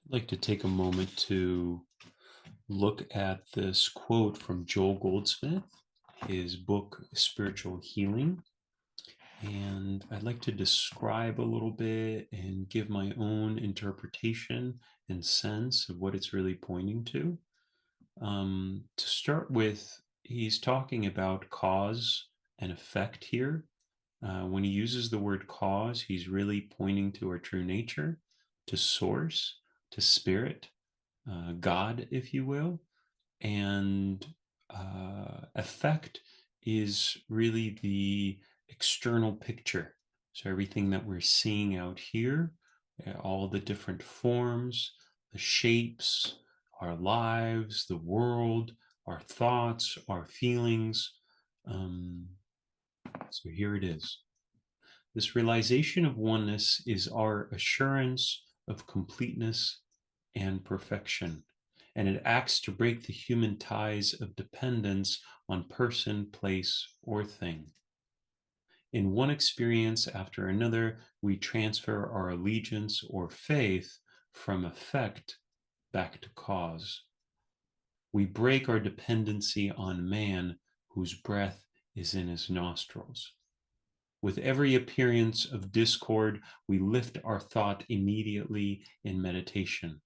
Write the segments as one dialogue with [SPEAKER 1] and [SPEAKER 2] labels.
[SPEAKER 1] I'd like to take a moment to look at this quote from Joel Goldsmith, his book, Spiritual Healing. And I'd like to describe a little bit and give my own interpretation and sense of what it's really pointing to. To start with, he's talking about cause and effect here. When he uses the word cause, he's really pointing to our true nature, to source, to spirit, God, if you will. And effect is really the external picture. So everything that we're seeing out here, all the different forms, the shapes, our lives, the world, our thoughts, our feelings. Um, so here it is. This realization of oneness is our assurance of completeness and perfection, and it acts to break the human ties of dependence on person, place, or thing. In one experience after another, we transfer our allegiance or faith from effect back to cause. We break our dependency on man whose breath is in his nostrils. With every appearance of discord, we lift our thought immediately in meditation.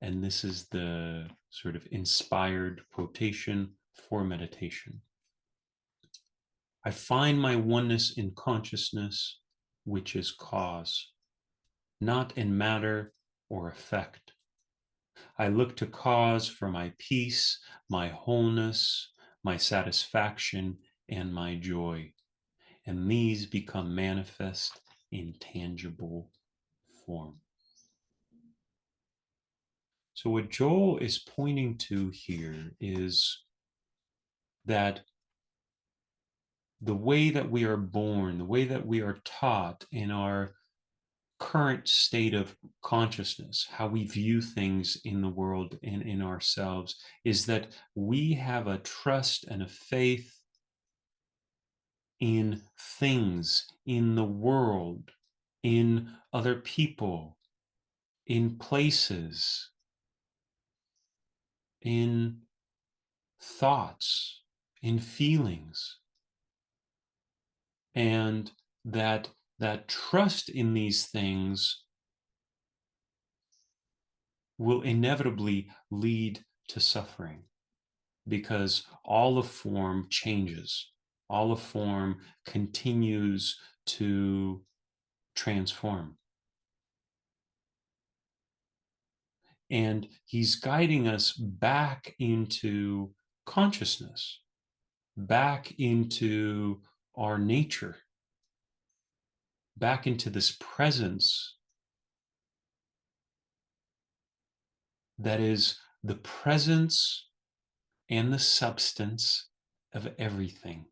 [SPEAKER 1] And this is the sort of inspired quotation for meditation. I find my oneness in consciousness, which is cause, not in matter or effect. I look to cause for my peace, my wholeness, my satisfaction, and my joy. And these become manifest in tangible form. So, what Joel is pointing to here is that the way that we are born, the way that we are taught in our current state of consciousness, how we view things in the world and in ourselves, is that we have a trust and a faith in things, in the world, in other people, in places, in thoughts, in feelings. And that trust in these things will inevitably lead to suffering, because all of form changes, all of form continues to transform. And he's guiding us back into consciousness, back into our nature, back into this presence that is the presence and the substance of everything.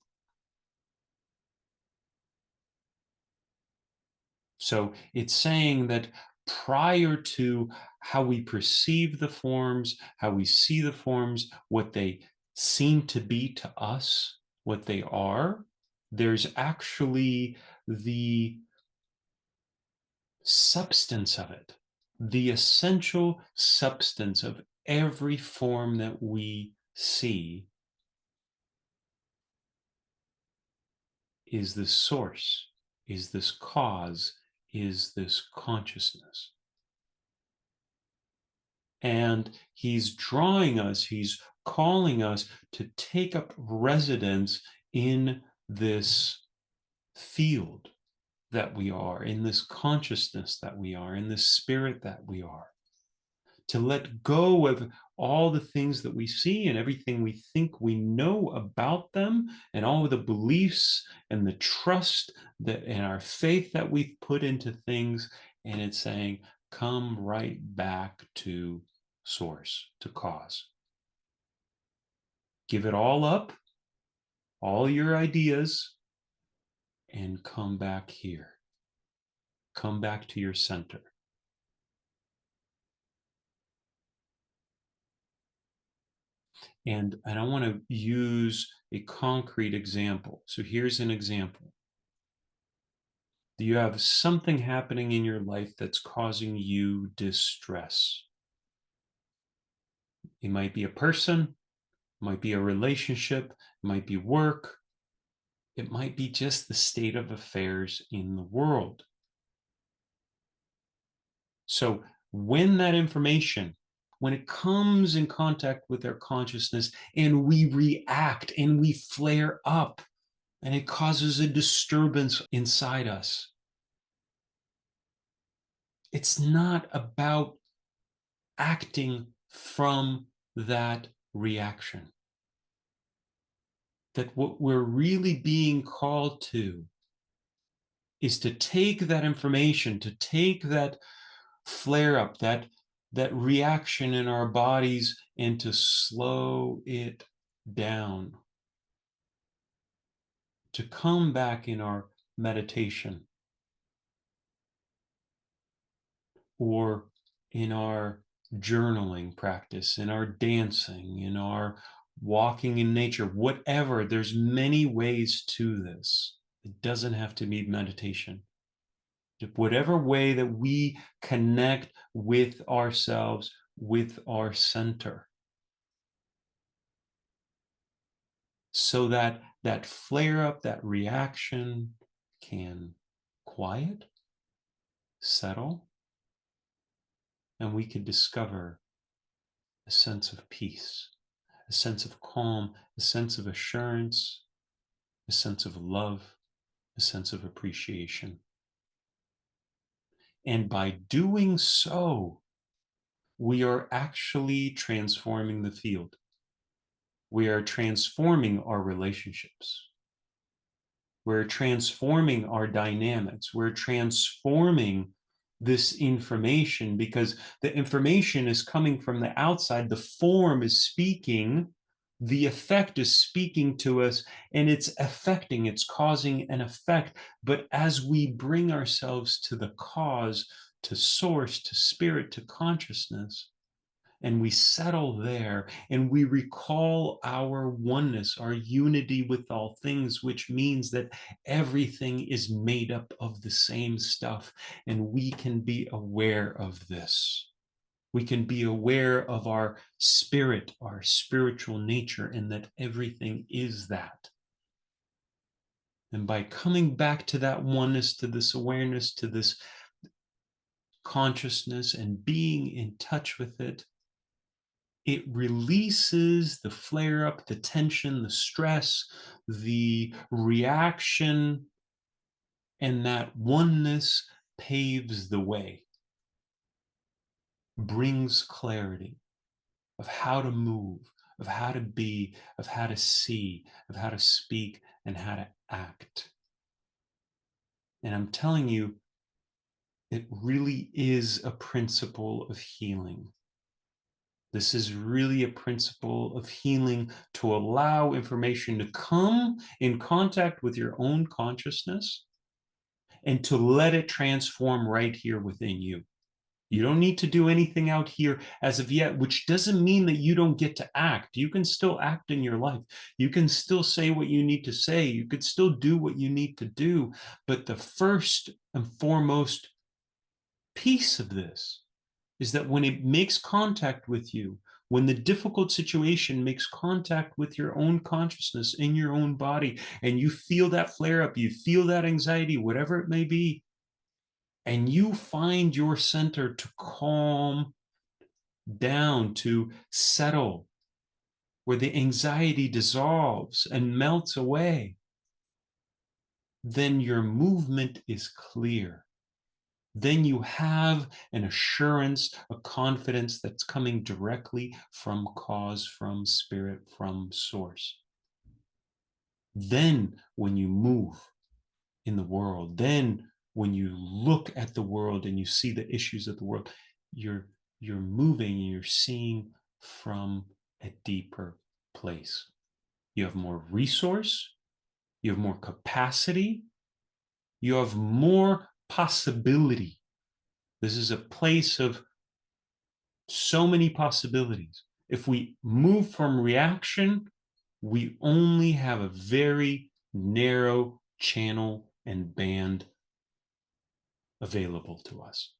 [SPEAKER 1] So it's saying that prior to how we perceive the forms, how we see the forms, what they seem to be to us, what they are, there's actually the substance of it, the essential substance of every form that we see is this source, is this cause, is this consciousness. And he's drawing us, he's calling us to take up residence in this field that we are, in this consciousness that we are, in this spirit that we are. To let go of all the things that we see and everything we think we know about them, and all of the beliefs and the trust that and our faith that we've put into things. And it's saying, come right back to source, to cause. Give it all up, all your ideas, and come back here. Come back to your center. And I want to use a concrete example. So here's an example. Do you have something happening in your life that's causing you distress? It might be a person, it might be a relationship, it might be work, it might be just the state of affairs in the world. So when that information, when it comes in contact with our consciousness and we react and we flare up and it causes a disturbance inside us, it's not about acting from that reaction. That what we're really being called to is to take that information, to take that flare up, that reaction in our bodies, and to slow it down, to come back in our meditation or in our journaling practice, in our dancing, in our walking in nature, whatever. There's many ways to this. It doesn't have to be meditation. Whatever way that we connect with ourselves, with our center, so that that flare up, that reaction can quiet, settle, and we can discover a sense of peace, a sense of calm, a sense of assurance, a sense of love, a sense of appreciation. And by doing so, we are actually transforming the field. We are transforming our relationships. We're transforming our dynamics. We're transforming this information because the information is coming from the outside. The form is speaking. The effect is speaking to us, and it's affecting, it's causing an effect. But as we bring ourselves to the cause, to source, to spirit, to consciousness, and we settle there and we recall our oneness, our unity with all things, which means that everything is made up of the same stuff, and we can be aware of this. We can be aware of our spirit, our spiritual nature, and that everything is that. And by coming back to that oneness, to this awareness, to this consciousness, and being in touch with it, it releases the flare up, the tension, the stress, the reaction, and that oneness paves the way, brings clarity of how to move, of how to be, of how to see, of how to speak, and how to act. And I'm telling you, it really is a principle of healing. This is really a principle of healing, to allow information to come in contact with your own consciousness and to let it transform right here within you. You don't need to do anything out here as of yet, which doesn't mean that you don't get to act. You can still act in your life. You can still say what you need to say. You could still do what you need to do. But the first and foremost piece of this is that when it makes contact with you, when the difficult situation makes contact with your own consciousness in your own body, and you feel that flare up, you feel that anxiety, whatever it may be, and you find your center to calm down, to settle, where the anxiety dissolves and melts away, then your movement is clear. Then you have an assurance, a confidence that's coming directly from cause, from spirit, from source. Then when you move in the world, then when you look at the world and you see the issues of the world, you're moving and you're seeing from a deeper place. You have more resource, you have more capacity, you have more possibility. This is a place of so many possibilities. If we move from reaction, we only have a very narrow channel and band available to us.